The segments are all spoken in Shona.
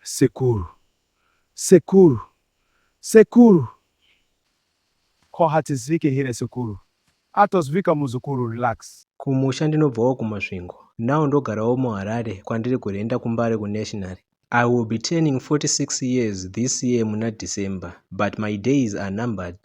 Sekuru, sekuru, sekuru. Ko hatizike hire sekuru. Atozvika muzukuru, relax. Kumusha ndinobvawo kumasvingo. Now ndogarawo muHarare kwandiri kuenda kuMbare kuNational. I will be turning 46 years this year muna December, but my days are numbered.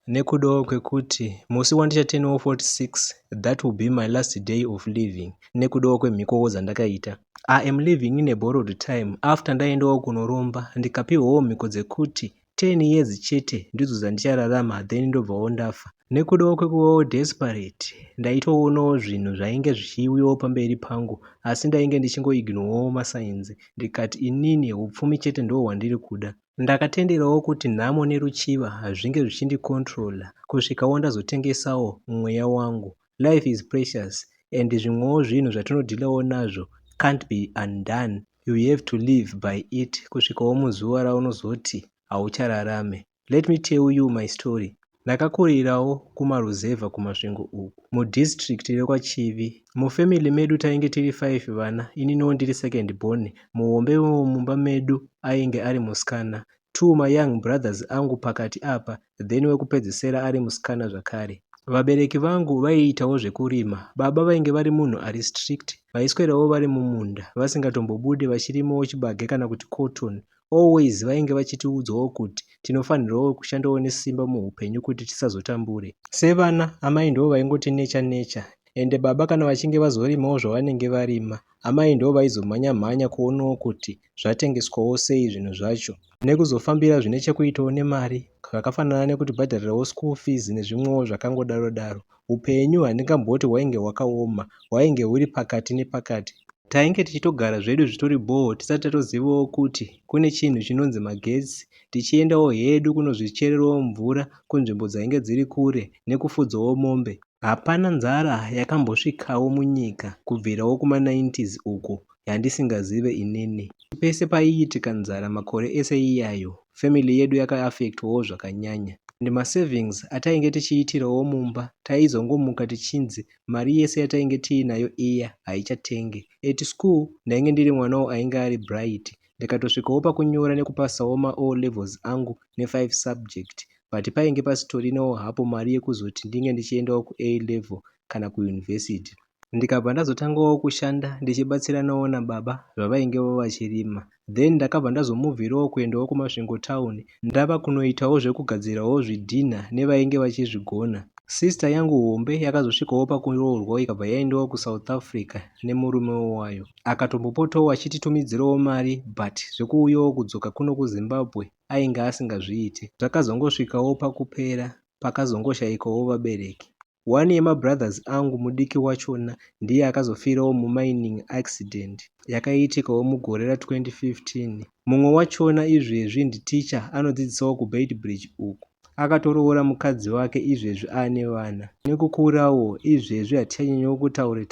Nekudawo kwekuti musi wandichatenawo 46, that will be my last day of living. Nekudawo kwemhikowo dzandakaita. I am living in a borrowed time after ndaendawo kunoromba ndikapiwawo mhiko dzekuti 10 years chete ndidzo dzandichararama then ndobvawo ndafa. Nekudawo kwekuvawo desperate ndaitoonawo zvinhu zvainge zvichiuyawo pamberi pangu asi ndainge ndichingoignorawo masainzi ndikati inini upfumi chete ndo hwandiri kuda. Ndakatenderawo kuti nhamo neruchiva zvinge zvichindikontrola kusvikawo ndazotengesawo mweya wangu. Life is precious and zvimwewo zvinhu zvatinodhilawo nazvo can't be undone. You have to live by it kusvikawo muzuva raunozoti hauchararame. Let me tell you my story. Ndakakurirawo kumaruzevha kumasvingo uku mudistrict rekwaChivi. Mufamily medu tainge tiri 5 vana, ininiwo ndiri second born. Muhombe mumba medu ainge ari musikana. 2 my young brothers angu pakati apa, then wekupedzisira ari musikana zvakare. Vabereki vangu vaiitawo zvekurima. Baba vainge vari munhu ari strict, vaiswerawo vari mumunda vasingatombobudi vachirimawo chibage kana kuti cotton. Always vainge vachitiudzawo kuti tinofanirawo kushandawo nesimba muupenyu kuti tisazotambure. Sevana amai ndo vaingoti necha ende baba kana vachinge vazorimawo zvavanenge varima, amai ndo vaizomhanya kuonawo kuti zvatengeswawo sei zvinhu zvacho nekuzofambira zvine chekuitawo nemari zvakafanana nekuti bhadharirawo school fees nezvimwewo zvakangodaro. Upenyu handingamboti hwainge hwakaoma, hwainge huri pakati nepakati. Tainge tichitogara zvedu zvitori bhoo tisati tatozivawo kuti kune chinhu chinonzi magetsi, tichiendawo hedu kunozvichererawo mvura kunzvimbo dzainge dziri kure nekufudzawo mombe. Hapana nzara yakambosvikawo munyika kubvirawo kuma90s uko yandisingazive inini. Pese paiitika nzara makore ese iyayo, family yedu yakaaffectwawo zvakanyanya. Savings atainge tichiitirawo mumba taizongomuka tichinzi mari yese yatainge tiinayo iya haichatenge. At school ndainge ndiri mwanawo ainge ari bright, ndikatosvikawo pakunyora nekupasawo ma-O levels angu ne5 subject, but painge pasitorinawo hapo mari yekuzoti ndinge ndichiendawo kuA level kana kuuniversity. Ndikabva ndazotangawo kushanda ndichibatsiranawo nababa zvavainge vachirima. Then ndakabva ndazomuvhirawo kuendawo kumasvingo town ndava kunoitawo zvekugadzirawo zvidhina nevainge vachizvigona. Sister yangu hombe yakazosvikawo pakuroorwa ikabva yaendawo kuSouth Africa nemurume wayo. Akatombopotawo achititumidzirawo mari but zvekuuyawo kudzoka kuno kuZimbabwe ainge asingazviiti. Zvakazongosvikawo pakupera pakazongoshayikawo vabereki. One yemabrothers angu mudiki wachona ndiye akazofirawo mumining accident yakaitikawo mugore ra2015. Mumwe wachona izvezvi nditicha anodzidzisawo kuBeitbridge uku. Akatoroora mukadzi wake izvezvi aane vana. Nekukurawo izvezvi hatichanyanyawo kutaure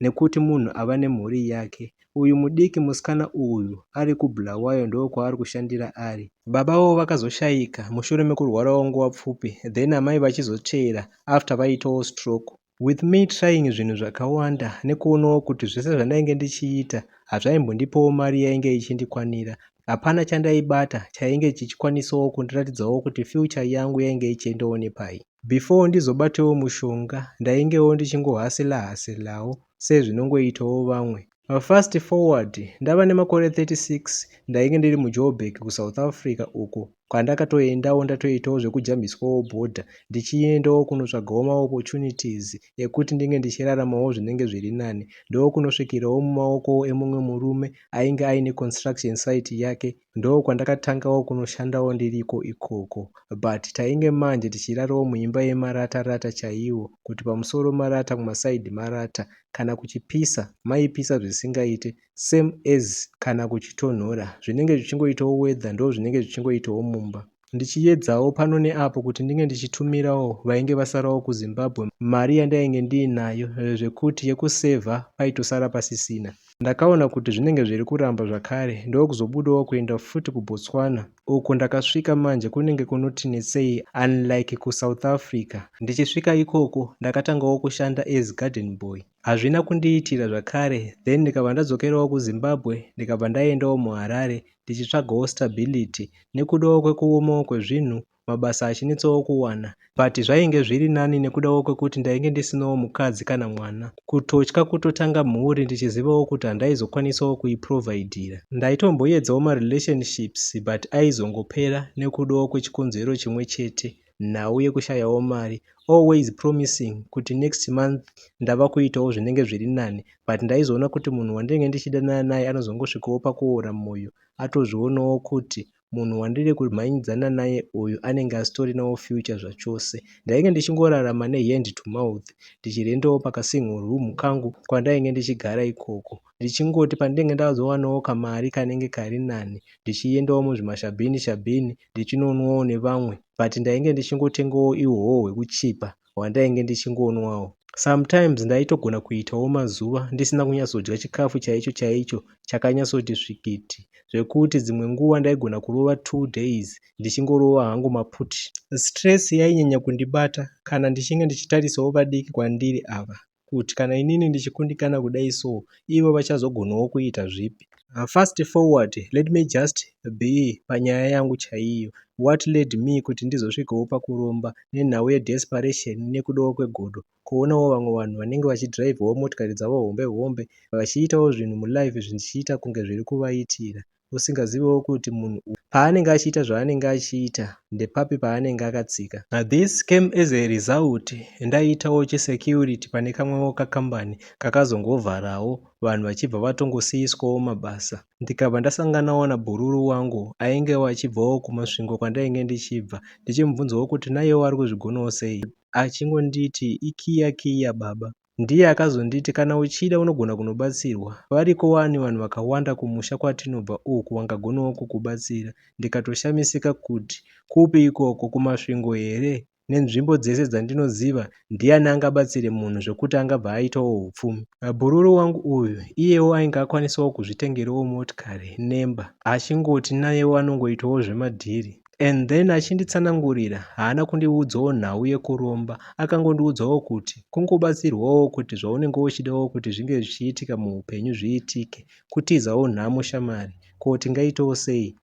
nekuti munhu ava nemhuri yake. Uyu mudiki musikana uyu ari kuBulawayo ndo kwaari kushandira ari. Baba vavo vakazoshayika mushure mekurwarawo nguva pfupi, then amai vachizotsvera after vaitawo stroke. With me trying zvinhu zvakawanda nekuonawo kuti zvese zvandainge ndichiita hazvaimbondipawo mari yainge ichindikwanira. Hapana chandaibata chainge chichikwanisawo kundiratidzawo kuti future yangu yainge ichiendawo nepai. Before ndizobatewo mushonga ndaingewo ndichingohasilawo sezvinongoitawo vamwe. Fast forward ndava nemakore 36 ndainge ndiri muJoburg kuSouth Africa uko kwandakatoendawo ndatoitawo zvekujambiswawo bhodha ndichiendawo kunotsvagawo maopportunities ekuti ndinge ndichiraramawo zvinenge zviri nani. Ndo kunosvikirawo mumaoko emumwe murume ainge aine construction site yake, ndo kwandakatangawo kunoshandawo ndiriko ikoko. But tainge manje tichirarawo muimba yemarata chaiwo, kuti pamusoro marata kumasaidhi marata, kana kuchipisa maipisa zvisingaite, same as kana kuchitonhora zvinenge zvichingoitawo weather ndo zvinenge zvichingoitawo mumba. Ndichiedzawo pano neapo kuti ndinge ndichitumirawo vainge vasarawo kuZimbabwe mari yandainge ndiinayo zvekuti yekusevha paitosara pasisina. Ndakaona kuti zvinenge zviri kuramba zvakare ndokuzobudawo kuenda futi kuBotswana uko ndakasvika manje kunenge kunoti netsei unlike kuSouth Africa. Ndichisvika ikoko ndakatangawo kushanda as garden boy. Hazvina kundiitira zvakare, then ndikabva ndadzokerawo kuZimbabwe ndikabva ndaendawo muHarare ndichitsvagawo stability nekudawo kwekuomawo kwezvinhu mabasa achinetsawo kuwana, but zvainge zviri nani nekudawo kwekuti ndainge ndisinawo mukadzi kana mwana. Kutotya kutotanga mhuri ndichizivawo kuti handaizokwanisawo kuiprovhaidhira. Ndaitomboedzawo marelationships but aizongopera nekudawo kwechikonzero chimwe chete, nhau yekushayawo mari, always promising kuti next month ndava kuitawo zvinenge zviri nani, but ndaizoona kuti munhu wandinenge ndichidanana naye anozongosvikawo pakuora mwoyo atozvionawo kuti munhu wandiri kumhanyidzana naye uyu anenge asitorinawo future zvachose. Ndainge ndichingorarama neHand to mouth ndichirendawo pakasingle room kangu kwandainge ndichigara ikoko, ndichingoti pandinenge ndazowanawo kamari kanenge kari nani ndichiendawo muzvimashabhini ndichinonwawo nevamwe, but ndainge ndichingotengawo ihwohwo hwekuchipa hwandainge ndichingonwawo. Sometimes ndaitogona kuitawo mazuva ndisina kunyatsodya chikafu chaicho chakanyatsoti svikiti, zvekuti dzimwe nguva ndaigona kurova 2 days ndichingorova hangu maputi. Stress yainyanya kundibata kana ndichinge ndichitarisawo vadiki kwandiri ava kuti kana inini ndichikundikana kudai so ivo vachazogonawo kuita zvipi. Fast forward, let me just be panyaya yangu chaiyo. What led me kuti ndizosvikawo pakuromba nenhau yedesperation nekudawo kwegodo, kuonawo vamwe vanhu vanenge vachidhiraivhawo motikari dzavo hombe vachiitawo zvinhu mulife zvichiita kunge zviri kuvaitira, usingazivawo kuti munhu paanenge achiita zvaanenge achiita ndepapi paanenge akatsika. This came as a result ndaitawo chisecurity pane kamwewo kakambani kakazongovharawo vanhu vachibva vatongosiyiswawo mabasa. Ndikabva ndasanganawo nabhururu wangu aingewo achibvawo kumasvingo kwandainge ndichibva, ndichimubvunzawo kuti naiyewo ari kuzvigonawo sei, achingonditi ikiya baba. Ndiye akazonditi kana uchida unogona kunobatsirwa, variko wani vanhu vakawanda kumusha kwatinobva uku vangagonawo kukubatsira. Ndikatoshamisika kuti kupi ikoko kumasvingo here nenzvimbo dzese dzandinoziva ndiani angabatsire munhu zvekuti angabva aitawo hupfumi. Bhururu wangu uyu iyewo ainge akwanisawo kuzvitengerawo motikari nemba, achingoti nayewo anongoitawo zvemadhiri. And then achinditsanangurira haana kundiudzawo nhau yekuromba, akangondiudzawo kuti kungobatsirwawo kuti zvaunenge uchidawo kuti zvinge zvichiitika muupenyu zviitike, kutizawo nhamo shamwari, kuti ngaitewo sei.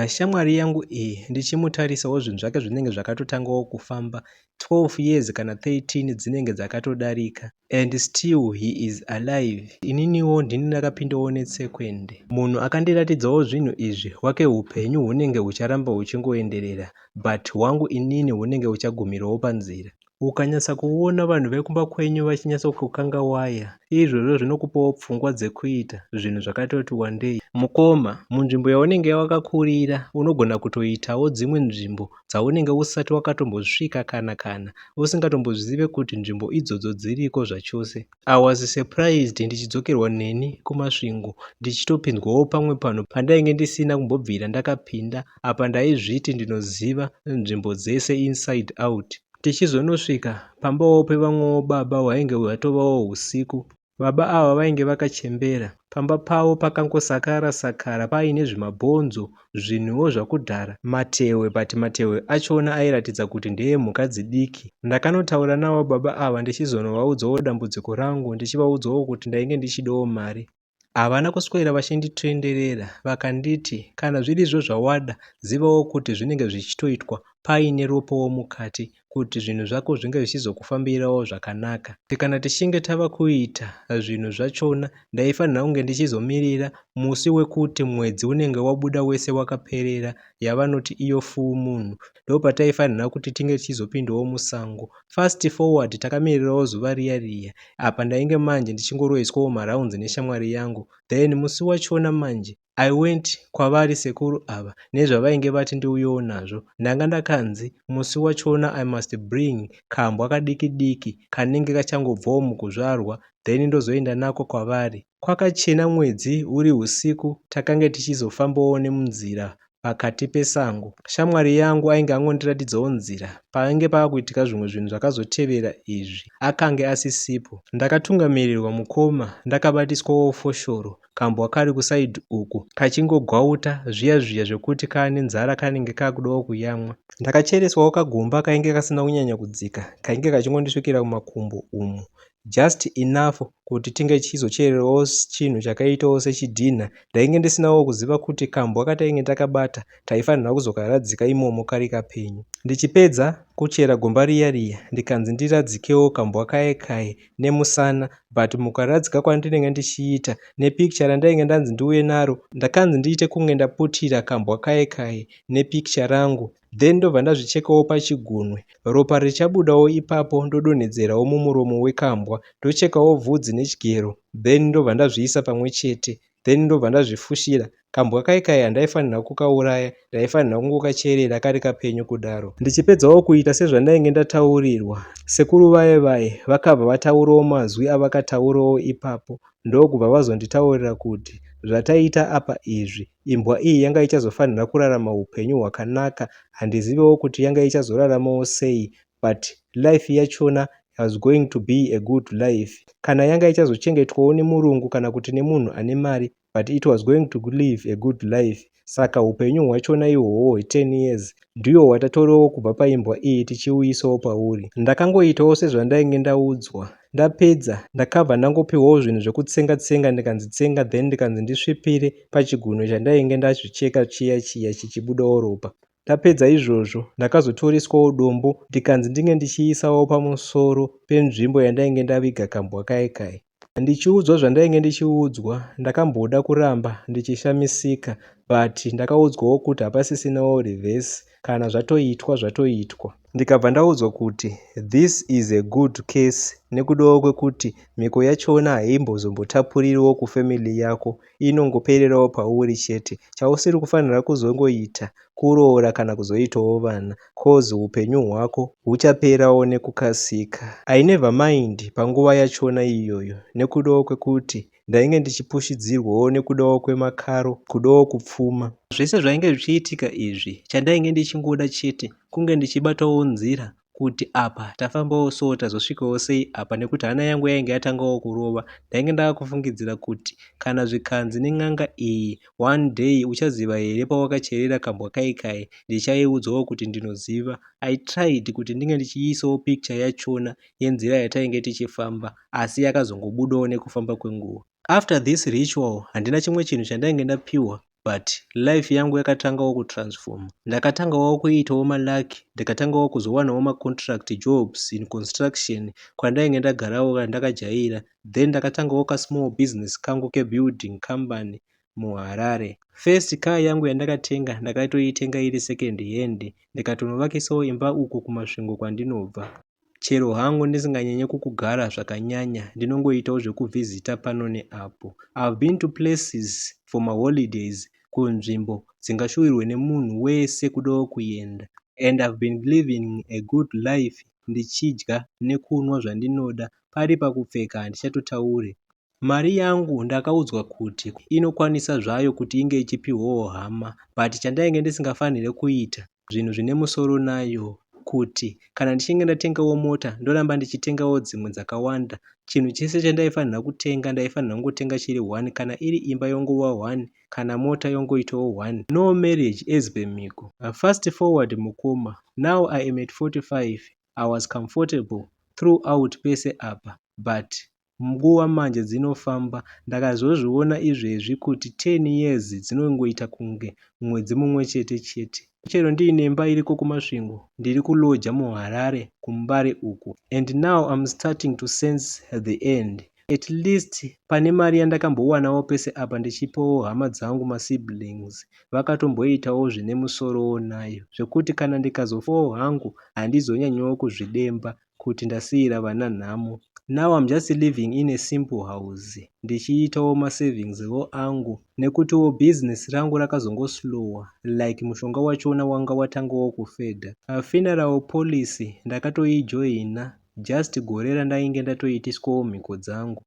Shamwari yangu iyi ndichimutarisawo zvinhu zvake zvinenge zvakatotangawo kufamba, 12 years kana 13 dzinenge dzakatodarika, and still he is alive. Ininiwo ndini ndakapindawo netsekwende. Munhu akandiratidzawo zvinhu izvi hwake upenyu hunenge hucharamba huchingoenderera, but hwangu inini hunenge huchagumirawo panzira. Ukanyatsa kuona vanhu vekumba kwenyu vachinyatsa kukanga waya, izvozvo zvinokupawo pfungwa dzekuita zvinhu zvakatoti wandei. Mukoma, munzvimbo yaunenge wakakurira unogona kutoitawo dzimwe nzvimbo dzaunenge usati wakatombosvika kana usingatombozive kuti nzvimbo idzodzo dziriko zvachose. I was surprised ndichidzokerwa neni kumasvingo ndichitopinzwawo pamwe pano pandainge ndisina kumbobvira ndakapinda, apa ndaizviti ndinoziva nzvimbo dzese inside out. Tichizonosvika pambawo pevamwewo baba hwainge hwatovawo husiku. Baba ava vainge vakachembera, pamba pavo pakangosakara paine zvimabhonzo, zvinhuwo zvakudhara, matewe, but matewe achona airatidza kuti ndeemhuka dzidiki. Ndakanotaura navo baba ava ndichizonovaudzawo dambudziko rangu, ndichivaudzawo kuti ndainge ndichidawo mari. Havana kuswera vachinditenderera, vakanditi kana zvirizvo zvawada zivawo kuti zvinenge zvichitoitwa paine ropowo mukati, kuti zvinhu zvako zvinge zvichizokufambirawo zvakanaka. Kana tichinge tava kuita zvinhu zvachona ndaifanira kunge ndichizomirira musi wekuti mwedzi unenge wabuda wese wakaperera, yavanoti iyo full moon, ndopataifanira kuti tinge tichizopindawo musango. Fast forward takamirirawo zuva riya, apa ndainge manje ndichingoroiswawo marounds neshamwari yangu. Then musi wachona manje I went kwavari sekuru ava nezvavainge vati ndiuyewo nazvo. Ndanga ndakanzi musi wachona I must bring kambwa kadiki kanenge kachangobvawo mukuzvarwa, then ndozoenda nako kwavari. Kwakachena mwedzi uri usiku, takange tichizofambawo nemunzira pakati pesango. Shamwari yangu ainge angondiratidzawo nzira pange paakuitika zvimwe zvinhu zvakazotevera izvi akange asisipo. Ndakatungamirirwa mukoma ndakabatiswawo foshoro. Kambwa kari kusaidhi uku kachingogwauta zviya zviya zvekuti kaane nzara kanenge kakudawo kuyamwa. Ndakachereswawo kagomba kainge kasina kunyanya kudzika kainge kachingondisvikira kumakumbo umu, just enough kuti tinge tichizochererawo chinhu chakaitawo sechidhina. Ndainge ndisinawo kuziva kuti kambwa katainge takabata taifanira kuzokaradzika imomo kari kapenyu. Ndichipedza kuchera gomba riya riya ndikanzi ndiradzikewo kambwa kaye nemusana, but mukaradzika kwandinenge ndichiita nepikicha randainge ndanzi ndiuye naro ndakanzi ndiite kunge ndaputira kambwa kaye nepikicha rangu, then ndobva ndazvichekawo pachigunwe. Ropa richabudawo ipapo ndodonhedzerawo mumuromo wekambwa, ndochekawo vhudzi nechigero, then ndobva ndazviisa pamwe chete, then ndobva ndazvifushira. Kambwa kaye handaifanira kukauraya, ndaifanira kungokacherera kari kapenyu kudaro. Ndichipedzawo kuita sezvandainge ndataurirwa, sekuru vaye vakabva vataurawo mazwi avakataurawo ipapo, ndokubva vazonditaurira kuti zvataita apa izvi, imbwa iyi yanga ichazofanira kurarama upenyu hwakanaka. Handizivewo kuti yanga ichazoraramawo sei, but life yachona was going to be a good life. Kana yanga ichazochengetwawo nemurungu kana kuti nemunhu ane mari, but it was going to live a good life. Saka upenyu hwachona ihwohwo hwe10 years ndiyo hwatatorawo kubva paimbwa iyi tichiuisawo pauri. Ndakangoitawo sezvandainge ndaudzwa. Ndapedza ndakabva ndangopiwawo zvinhu zvekutsenga ndikanzitsenga, then ndikanzi ndisvipire pachigunwe chandainge ndazvicheka chiya chichibudawo ropa. Ndapedza izvozvo ndakazotoreswawo dombo ndikanzi ndinge ndichiisawo pamusoro penzvimbo yandainge ndaviga kambwa kaye. Ndichiudzwa zvandainge ndichiudzwa ndakamboda kuramba ndichishamisika, but ndakaudzwawo kuti hapasisinawo reverse, kana zvatoitwa. Ndikabva ndaudzwa kuti this is a good case, nekudawo kwekuti mhiko yachona haimbozombotapurirwo kufamily yako, inongopererawo pauri chete. Chausiri kufanira kuzongoita kuroora kana kuzoitawo vana, cause upenyu hwako huchaperawo nekukasika. I never mind panguva yachona iyoyo, nekudawo kwekuti ndainge ndichipushidzirwawo nekudawo kwemakaro, kudawo kupfuma. Zvese zvainge zvichiitika izvi, chandainge ndichingoda chete kunge ndichibatawo nzira kuti apa tafambawo so tazosvikawo sei apa, nekuti hana yangu yainge yatangawo kurova. Ndainge ndaakufungidzira kuti kana zvikanzi nen'anga iyi one day uchaziva here pawakacherera kambwa kaye, ndichaiudzwawo kuti ndinoziva. I tried kuti ndinge ndichiisawo picture yachona yenzira yatainge tichifamba, asi yakazongobudawo nekufamba kwenguva. After this ritual handina chimwe chinhu chandainge ndapiwa, but life yangu yakatangawo kutransform. Ndakatangawo kuitawo malaki, ndikatangawo kuzowanawo macontract jobs in construction kwandainge ndagarawo ndakajaira, then ndakatangawo small business kangu kebuilding company muHarare. First car yangu yandakatenga ndakatoitenga iri second hand, ndikatonovakisawo imba uko kumasvingo kwandinobva. Chero hangu ndisinganyanye kukugara zvakanyanya, ndinongoitawo zvekuvhizita pano neapo. I've been to places for my holidays, kunzvimbo dzingashuwirwe nemunhu wese kudawo kuenda, and I've been living a good life, ndichidya nekunwa zvandinoda, pari pakupfeka handichatotaure. Mari yangu ndakaudzwa kuti inokwanisa zvayo kuti inge ichipiwawo hama, but chandainge ndisingafanire kuita zvinhu zvine musoro nayo, kuti kana ndichinge ndatengawo mota ndoramba ndichitengawo dzimwe dzakawanda. Chinhu chese chandaifanira kutenga ndaifanira kungotenga chiri 1, kana iri imba yongova 1, kana mota yongoitawo 1. No marriage as per mhiko. Fast forward mukoma, now I am at 45. I was comfortable throughout pese apa, but nguva manje dzinofamba, ndakazozviona izvezvi kuti 10 years dzinongoita kunge mwedzi mumwe chete. Chero ndiine imba iriko kumasvingo, ndiri kuloja muHarare kuMbare uku, and now I'm starting to sense the end. At least pane mari yandakambowanawo pese apa ndichipawo hama dzangu masiblings, vakatomboitawo zvine musorowo nayo, zvekuti kana ndikazofawo hangu handizonyanyawo kuzvidemba kuti ndasiyira vana nhamo. Now I'm just living in a simple house, ndichiitawo masavings angu, nekutiwo business rangu rakazongoslowa, like mushonga wachona wanga watangawo kufedha. Funeral policy ndakatoijoina just gore randainge ndatoitiswawo mhiko dzangu.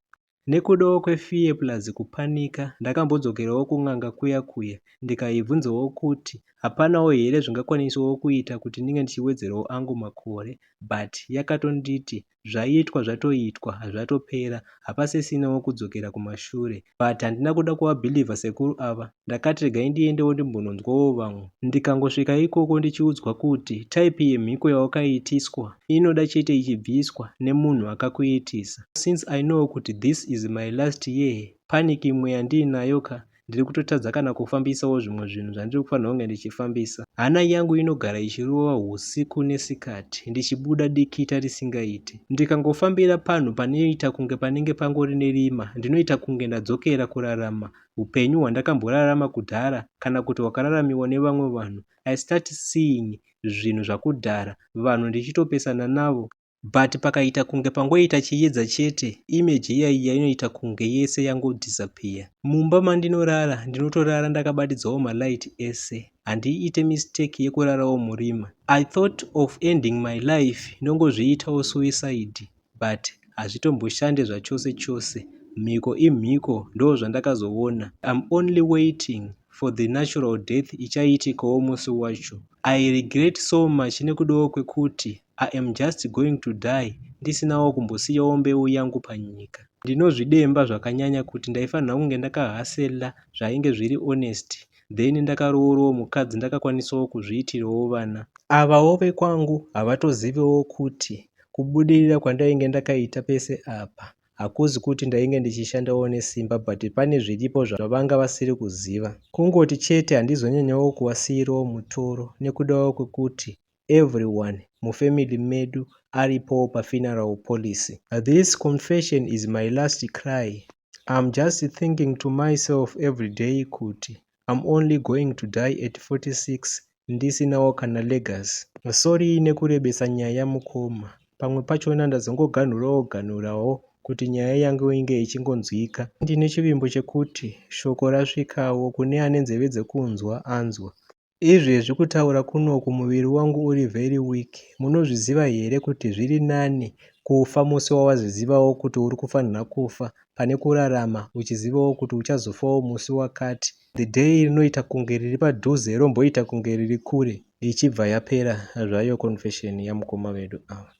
Nekudawo kwefiye plus kupanika, ndakambodzokerawo kun'anga kuya ndikaibvunzawo kuti hapanawo here zvingakwanisawo kuita kuti ndinge ndichiwedzerawo angu makore, but yakatonditi zvaitwa zvatoitwa zvatopera, hapasisinawo kudzokera kumashure. But handina kuda kuvabhilivha sekuru ava, ndakati regai ndiendewo ndimbononzwawo vamwe. Ndikangosvika ikoko ndichiudzwa kuti type yemhiko yawakaitiswa inoda chete ichibviswa nemunhu akakuitisa. Since I know kuti this is my last year, panic imwe yandiinayo ndiri kutotadza kana kufambisawo zvimwe zvinhu zvandiri kufanira kunge ndichifambisa. Hana yangu inogara ichirova usiku nesikati, ndichibuda dikita risingaiti. Ndikangofambira panhu panoita kunge panenge pangori nerima, ndinoita kunge ndadzokera kurarama upenyu hwandakamborarama kudhara kana kuti hwakararamiwa nevamwe vanhu. I start seeing zvinhu zvakudhara, vanhu ndichitopesana navo, but pakaita kunge pangoita chiedza chete, image iyaiya inoita kunge yese yangodisappear. Mumba mandinorara ndinotorara ndakabatidzawo malight ese. Handiite mistake yekurarawo murima. I thought of ending my life, ndongozviitawo suicide, but hazvitomboshande zvachose chose. Mhiko imhiko, ndo zvandakazoona. I'm only waiting for the natural death ichaitikawo musi wacho. I regret so much nekudawo kwekuti I am just going to die ndisinawo kumbosiyawo mbeu yangu panyika. Ndinozvidemba zvakanyanya kuti ndaifanira kunge ndakahasela zvainge zviri honest, then ndakaroorowo mukadzi ndakakwanisawo kuzviitirawo vana. Avawo vekwangu havatozivewo kuti kubudirira kwandainge ndakaita pese apa hakuzi kuti ndainge ndichishandawo nesimba, but pane zviripo zvavanga vasiri kuziva. Kungoti chete handizonyanyawo kuvasiyirawo mutoro nekudawo kwekuti everyone mufamily medu aripowo pafuneral policy. This confession is my last cry. I'm just thinking to myself every day kuti I'm only going to die at 46 ndisinawo kana legacy. Sorry nekurebesa nyaya mukoma. Pamwe pachona ndazongoganhurawo kuti nyaya yangu inge ichingonzwika. Ndine chivimbo chekuti shoko rasvikawo kune ane nzeve dzekunzwa anzwa. Izvezvi kutaura kunoku muviri wangu uri very weak. Munozviziva here kuti zviri nani kufa musi wawazvizivawo kuti uri kufanira kufa pane kurarama uchizivawo kuti uchazofawo musi wakati. The day rinoita kunge riri padhuze romboita kunge riri kure ichibva yapera zvayo confession yamukoma vedu ava.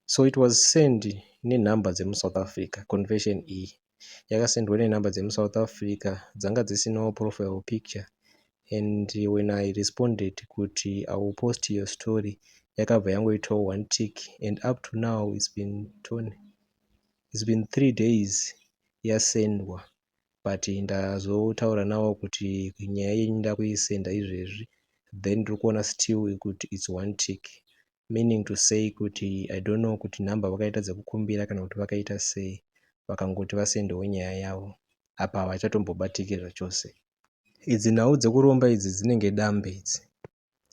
So it was sent nenhamba dzemuSouth Africa. Confession iyi yakasendwa nenhamba dzemuSouth Africa, dzanga dzisinawo profile picture, and when I responded kuti I will post your story, yakabva yangoitawo one tick, and up to now it's been 3 days yasendwa, but ndazotaura nawo kuti nyaya yenyu ndakuisenda izvezvi, then ndiri kuona still kuti it's one tick, meaning to say kuti I don't know kuti nhamba vakaita dzekukumbira kana kuti vakaita sei, vakangoti vasendawo nyaya yavo apa havachatombobatiki zvachose. Idzi nhau dzekuromba idzi dzinenge dambe idzi.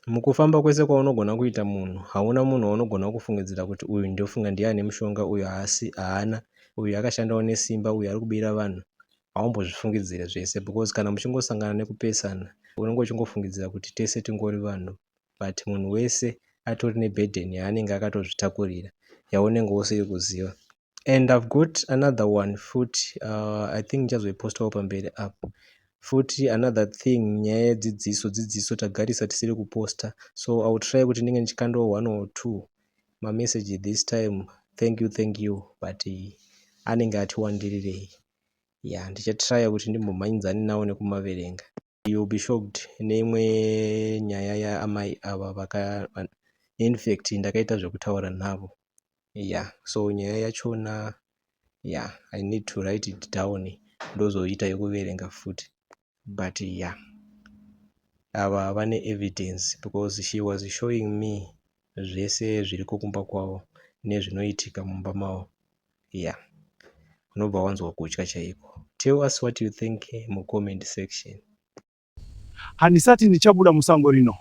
Mukufamba kwese kwaunogona kuita munhu, hauna munhu waunogona kufungidzira kuti uyu ndofunga ndiye ane mushonga, uyu haana, uyu akashandawo nesimba, uyu ari kubira vanhu. Haumbozvifungidzire zvese, because kana muchingosangana nekupesana unenge uchingofungidzira kuti tese tingori vanhu, but munhu wese atori nebhedheni yaanenge akatozvitakurira yaunenge usiri kuziva. And I've got another one futi, I think ndichazoipostawo pamberi apo. Futi another thing, nyaya yedzidziso tagarisa tisiri kuposta, so I will try kuti ndinge ndichikandawo 1 or 2 mamessage this time. Thank you, but anenge atiwandirirei. Yeah, ndichatrya kuti ndimbomhanyidzane nawo nekumaverenga. You'll be shocked neimwe nyaya yaamai ava in fact ndakaita zvekutaura navo. Yeah, so nyaya yachona, yeah, I need to write it down ndozoita yekuverenga futi. But yeah, ava vane evidence because she was showing me zvese zviri kukumba kwavo nezvinoitika mumba mavo. Yeah, unobva wanzwa kutya chaiko. Tell us what you think mu comment section. Handisati ndichabuda musango rino,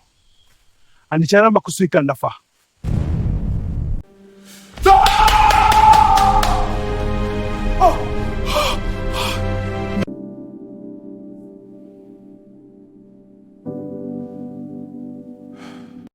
handicharamba kuswika ndafa.